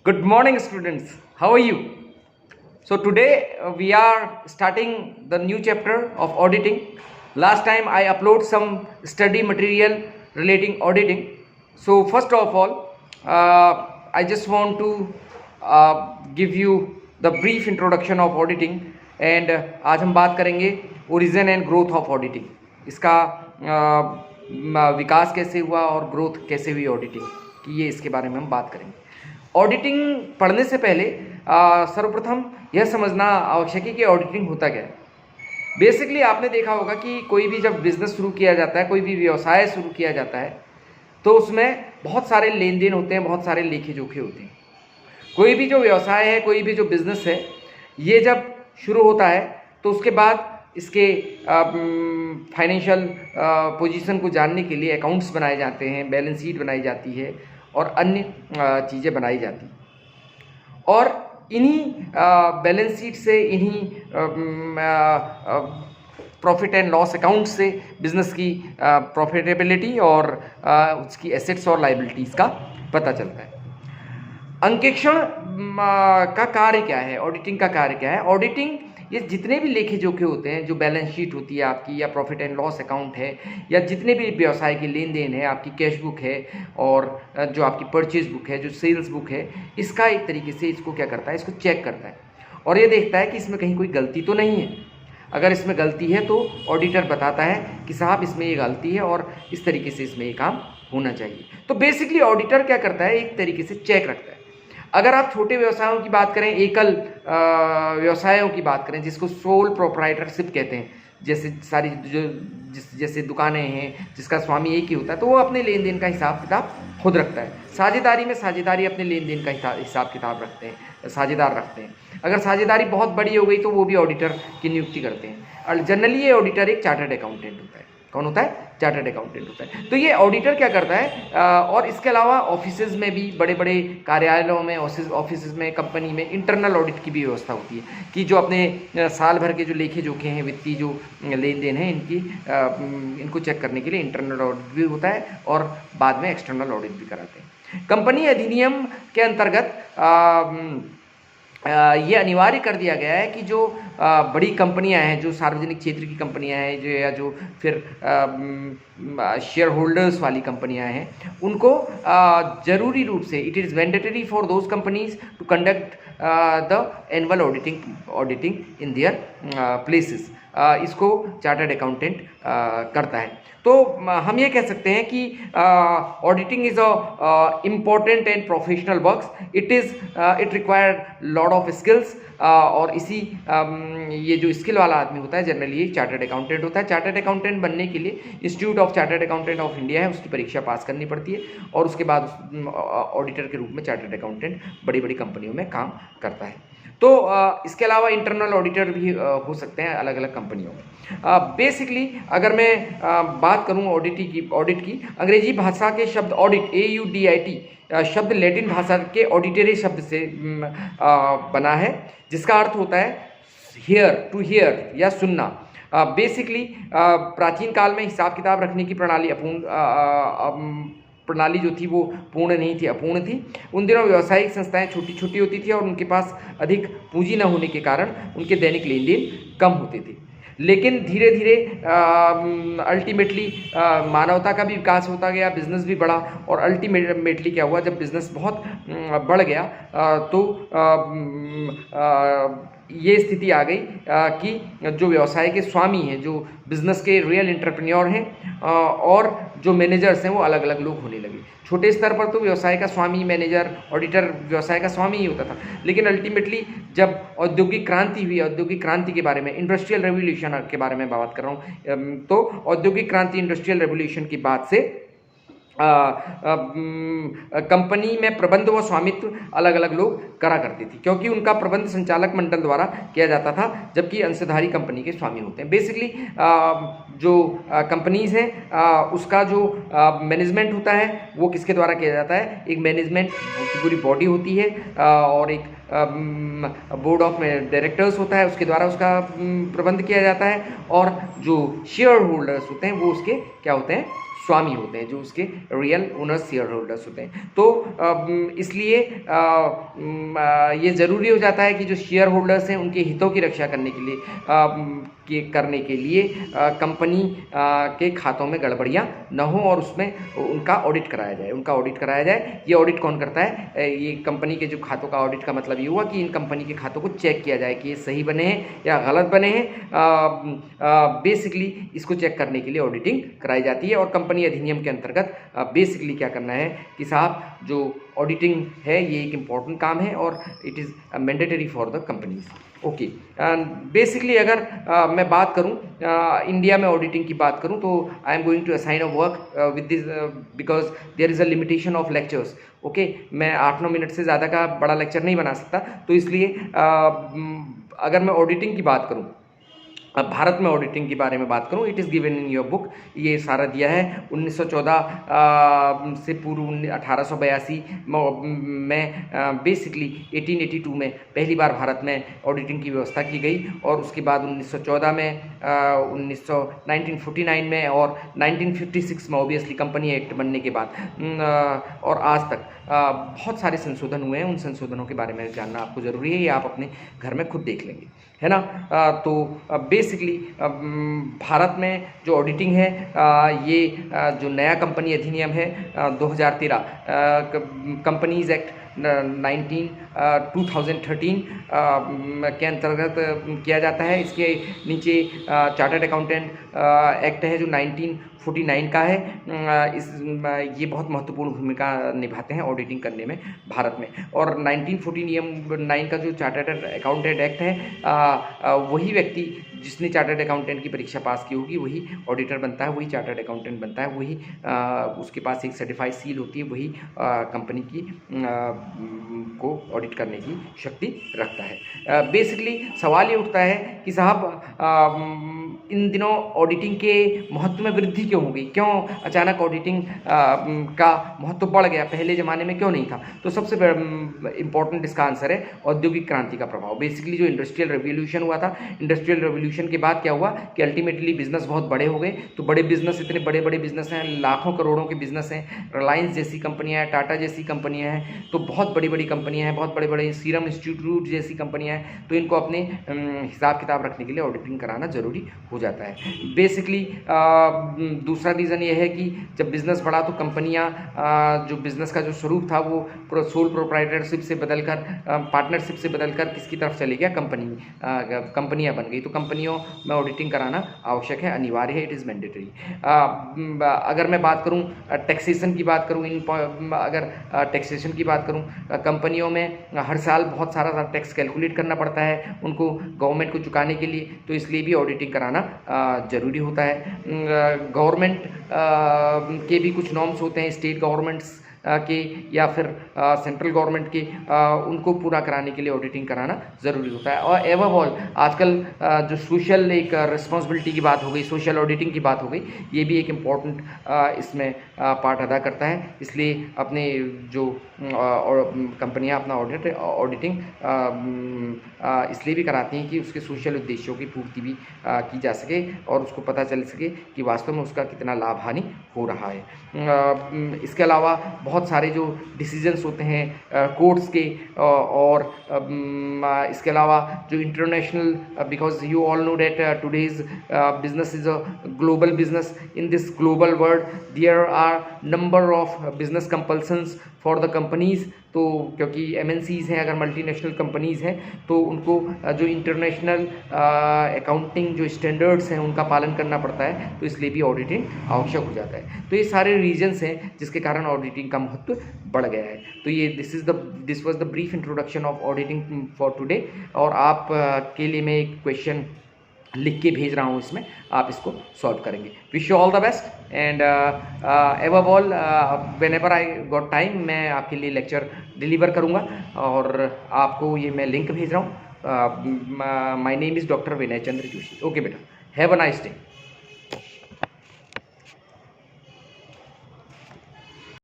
Good morning, students. How are you? So today we are starting the new chapter of auditing. Last time I upload some study material relating auditing. So first of all, I just want to give you the brief introduction of auditing. And आज हम बात करेंगे origin and growth of auditing. इसका विकास कैसे हुआ और growth कैसे हुई ऑडिटिंग की, ये इसके बारे में हम बात करेंगे। ऑडिटिंग पढ़ने से पहले सर्वप्रथम यह समझना आवश्यक है कि ऑडिटिंग होता क्या है। बेसिकली आपने देखा होगा कि कोई भी जब बिजनेस शुरू किया जाता है, कोई भी व्यवसाय शुरू किया जाता है, तो उसमें बहुत सारे लेन देन होते हैं, बहुत सारे लेखे जोखे होते हैं। कोई भी जो व्यवसाय है, कोई भी जो बिजनेस है, ये जब शुरू होता है तो उसके बाद इसके फाइनेंशियल पोजीशन को जानने के लिए अकाउंट्स बनाए जाते हैं, बैलेंस शीट बनाई जाती है और अन्य चीज़ें बनाई जाती हैं। और इन्हीं बैलेंस शीट से, इन्हीं प्रॉफिट एंड लॉस अकाउंट से बिजनेस की प्रॉफिटेबिलिटी और उसकी एसेट्स और लाइबिलिटीज़ का पता चलता है। अंकेक्षण का कार्य क्या है, ऑडिटिंग का कार्य क्या है? ऑडिटिंग ये जितने भी लेखे जोखे होते हैं, जो बैलेंस शीट होती है आपकी, या प्रॉफिट एंड लॉस अकाउंट है, या जितने भी व्यवसाय के लेन देन है, आपकी कैश बुक है और जो आपकी परचेज बुक है, जो सेल्स बुक है, इसका एक तरीके से इसको क्या करता है, इसको चेक करता है और ये देखता है कि इसमें कहीं कोई गलती तो नहीं है। अगर इसमें गलती है तो ऑडिटर बताता है कि साहब इसमें ये गलती है और इस तरीके से इसमें ये काम होना चाहिए। तो बेसिकली ऑडिटर क्या करता है, एक तरीके से चेक रखता है। अगर आप छोटे व्यवसायों की बात करें, एकल व्यवसायों की बात करें, जिसको सोल प्रोप्राइटरशिप कहते हैं, जैसे सारी जो जैसे दुकानें हैं जिसका स्वामी एक ही होता है, तो वो अपने लेन देन का हिसाब किताब खुद रखता है। साझेदारी में साझेदारी अपने लेन देन का हिसाब किताब रखते हैं, साझेदार रखते हैं। अगर साझेदारी बहुत बड़ी हो गई तो वो भी ऑडिटर की नियुक्ति करते हैं। और जनरली ये ऑडिटर एक चार्टर्ड अकाउंटेंट होता है। कौन होता है? चार्टर्ड अकाउंटेंट होता है। तो ये ऑडिटर क्या करता है, और इसके अलावा ऑफिसेज में भी, बड़े बड़े कार्यालयों में, ऑफिसेज में, कंपनी में इंटरनल ऑडिट की भी व्यवस्था होती है कि जो अपने साल भर के जो लेखे जोखे हैं, वित्तीय जो लेन देन है, इनको चेक करने के लिए इंटरनल ऑडिट भी होता है और बाद में एक्सटर्नल ऑडिट भी कराते हैं। कंपनी अधिनियम के अंतर्गत ये अनिवार्य कर दिया गया है कि जो बड़ी कंपनियां हैं, जो सार्वजनिक क्षेत्र की कंपनियां हैं, जो फिर शेयर होल्डर्स वाली कंपनियां हैं, उनको जरूरी रूप से it is mandatory for those companies to conduct the annual auditing in their places. इसको चार्टर्ड अकाउंटेंट करता है। तो हम ये कह सकते हैं कि auditing is a important and professional work. It require lot of skills, और इसी ये जो स्किल वाला आदमी होता है जनरली ये चार्टर्ड अकाउंटेंट होता है। चार्टर्ड अकाउंटेंट बनने के लिए institute of chartered accountant of India है, उसकी परीक्षा पास करनी पड़ती है और उसके बाद ऑडिटर के रूप में चार्टर्ड अकाउंटेंट बड़ी बड़ी कंपनियों में काम करता है। तो इसके अलावा इंटरनल ऑडिटर भी हो सकते हैं अलग अलग कंपनियों में। बेसिकली अगर मैं बात करूं ऑडिट की, अंग्रेजी भाषा के शब्द ऑडिट, AUDIT शब्द लैटिन भाषा के ऑडिटरी शब्द से बना है, जिसका अर्थ होता है हियर, टू हियर या सुनना। बेसिकली प्राचीन काल में हिसाब किताब रखने की प्रणाली जो थी वो पूर्ण नहीं थी, अपूर्ण थी। उन दिनों व्यावसायिक संस्थाएं छोटी छोटी होती थी और उनके पास अधिक पूंजी न होने के कारण उनके दैनिक लेन देन कम होते थे। लेकिन धीरे धीरे अल्टीमेटली मानवता का भी विकास होता गया, बिजनेस भी बढ़ा, और अल्टीमेटली क्या हुआ, जब बिजनेस बहुत बढ़ गया तो ये स्थिति आ गई कि जो व्यवसाय के स्वामी हैं, जो बिजनेस के रियल एंटरप्रेन्योर हैं, और जो मैनेजर्स हैं, वो अलग अलग लोग होने लगे। छोटे स्तर पर तो व्यवसाय का स्वामी, मैनेजर, ऑडिटर व्यवसाय का स्वामी ही होता था, लेकिन अल्टीमेटली जब औद्योगिक क्रांति हुई, औद्योगिक क्रांति के बारे में, इंडस्ट्रियल रेवोल्यूशन के बारे में बात कर रहा हूँ, तो औद्योगिक क्रांति, इंडस्ट्रियल रेवोल्यूशन की बाद से कंपनी में प्रबंध व स्वामित्व अलग अलग लोग करा करते थे, क्योंकि उनका प्रबंध संचालक मंडल द्वारा किया जाता था, जबकि अंशधारी कंपनी के स्वामी होते हैं। बेसिकली जो कंपनीज हैं उसका जो मैनेजमेंट होता है वो किसके द्वारा किया जाता है? एक मैनेजमेंट की पूरी बॉडी होती है और एक बोर्ड ऑफ डायरेक्टर्स होता है, उसके द्वारा उसका प्रबंध किया जाता है, और जो शेयर होल्डर्स होते हैं वो उसके क्या होते हैं? स्वामी होते हैं, जो उसके रियल ओनर्स शेयर होल्डर्स होते हैं। तो इसलिए ये ज़रूरी हो जाता है कि जो शेयर होल्डर्स हैं उनके हितों की रक्षा करने के लिए कंपनी के खातों में गड़बड़ियाँ न हो और उसमें उनका ऑडिट कराया जाए। ये ऑडिट कौन करता है? ये कंपनी के जो खातों का ऑडिट का मतलब ये हुआ कि इन कंपनी के खातों को चेक किया जाए कि ये सही बने हैं या गलत बने हैं। बेसिकली इसको चेक करने के लिए ऑडिटिंग कराई जाती है और कंपनी अधिनियम के अंतर्गत बेसिकली क्या करना है कि साहब जो ऑडिटिंग है ये एक इम्पॉर्टेंट काम है और it is mandatory for the companies. Okay, basically अगर मैं बात करूं इंडिया में ऑडिटिंग की बात करूं तो I am going to assign a work with this because there is a limitation of lectures. Okay, मैं 8-9 मिनट से ज़्यादा का बड़ा लेक्चर नहीं बना सकता, तो इसलिए अगर मैं ऑडिटिंग की बात करूं, भारत में ऑडिटिंग के बारे में बात करूं, it is given in your book. ये सारा दिया है 1914 से पूर्व 1882 में बेसिकली 1882 में पहली बार भारत में ऑडिटिंग की व्यवस्था की गई और उसके बाद 1914 में 1949 में और 1956 में ऑब्वियसली कंपनी एक्ट बनने के बाद और आज तक बहुत सारे संशोधन हुए हैं। उन संशोधनों के बारे में जानना आपको ज़रूरी है, ये आप अपने घर में खुद देख लेंगे, है ना। तो बेसिकली भारत में जो ऑडिटिंग है ये जो नया कंपनी अधिनियम है 2013 कंपनीज एक्ट 2013 के अंतर्गत किया जाता है। इसके नीचे चार्टर्ड अकाउंटेंट एक्ट है जो 1949 का है। ये बहुत महत्वपूर्ण भूमिका निभाते हैं ऑडिटिंग करने में भारत में। और 1949 का जो चार्टर्ड अकाउंटेंट एक्ट है वही व्यक्ति जिसने चार्टर्ड अकाउंटेंट की परीक्षा पास की होगी वही ऑडिटर बनता है, वही चार्टर्ड अकाउंटेंट बनता है, वही उसके पास एक सर्टिफाइड सील होती है, वही कंपनी की को ऑडिट करने की शक्ति रखता है। बेसिकली सवाल ये उठता है कि साहब इन दिनों ऑडिटिंग के महत्व में वृद्धि क्यों हो गई, क्यों अचानक ऑडिटिंग का महत्व बढ़ गया, पहले ज़माने में क्यों नहीं था? तो सबसे इम्पोर्टेंट इसका आंसर है औद्योगिक क्रांति का प्रभाव। बेसिकली जो इंडस्ट्रियल रेवोल्यूशन हुआ था, इंडस्ट्रियल रेवोल्यूशन के बाद क्या हुआ कि अल्टीमेटली बिजनेस बहुत बड़े हो गए। तो बड़े बिजनेस, इतने बड़े बड़े बिजनेस हैं, लाखों करोड़ों के बिजनेस हैं, रिलायंस जैसी कंपनियां हैं, टाटा जैसी कंपनियां हैं, तो बहुत बड़ी बड़ी कंपनियां हैं, बहुत बड़े बड़े सीरम इंस्टीट्यूट जैसी कंपनियां हैं। तो इनको अपने हिसाब किताब रखने के लिए ऑडिटिंग कराना ज़रूरी हो जाता है। बेसिकली दूसरा रीज़न ये है कि जब बिज़नेस बढ़ा तो कंपनियां जो बिज़नेस का जो स्वरूप था वो सोल प्रोप्राइटरशिप से बदलकर पार्टनरशिप से बदलकर किसकी तरफ चली गया, कंपनियां बन गई। तो कंपनियों में ऑडिटिंग कराना आवश्यक है, अनिवार्य है, इट इज़ मैंडेटरी। अगर मैं बात करूं टैक्सेशन की बात करूं, अगर टैक्सेशन की बात करूं, कंपनियों में हर साल बहुत सारा टैक्स कैलकुलेट करना पड़ता है उनको गवर्नमेंट को चुकाने के लिए, तो इसलिए भी ऑडिटिंग कराना ज़रूरी होता है। गवर्नमेंट के भी कुछ नॉर्म्स होते हैं, स्टेट गवर्नमेंट्स के या फिर सेंट्रल गवर्नमेंट के, उनको पूरा कराने के लिए ऑडिटिंग कराना ज़रूरी होता है। और एवं ऑल आजकल जो सोशल एक रिस्पॉन्सिबिलिटी की बात हो गई, सोशल ऑडिटिंग की बात हो गई, ये भी एक इम्पॉर्टेंट इसमें पार्ट अदा करता है। इसलिए अपने जो कंपनियां अपना ऑडिटिंग इसलिए भी कराती हैं कि उसके सोशल उद्देश्यों की पूर्ति भी की जा सके और उसको पता चल सके कि वास्तव में उसका कितना लाभ हानि हो रहा है। इसके अलावा बहुत सारे जो डिसीजंस होते हैं कोर्ट्स के और इसके अलावा जो international, because you all know that today's business is a global business. In this global world there are number of business compulsions for the companies. तो क्योंकि MNCs हैं, अगर मल्टीनेशनल कंपनीज़ हैं तो उनको जो इंटरनेशनल अकाउंटिंग जो स्टैंडर्ड्स हैं उनका पालन करना पड़ता है, तो इसलिए भी ऑडिटिंग आवश्यक हो जाता है। तो ये सारे रीजंस हैं जिसके कारण ऑडिटिंग का महत्व बढ़ गया है। तो ये this was the brief introduction of auditing for today. और आप के लिए मैं एक क्वेश्चन लिख के भेज रहा हूँ, इसमें आप इसको सॉल्व करेंगे। Wish you all the best and above all whenever I got time मैं आपके लिए लेक्चर डिलीवर करूँगा और आपको ये मैं लिंक भेज रहा हूँ। My name is doctor Vinay Chandra Joshi. Okay बेटा, हैव अ नाइस डे।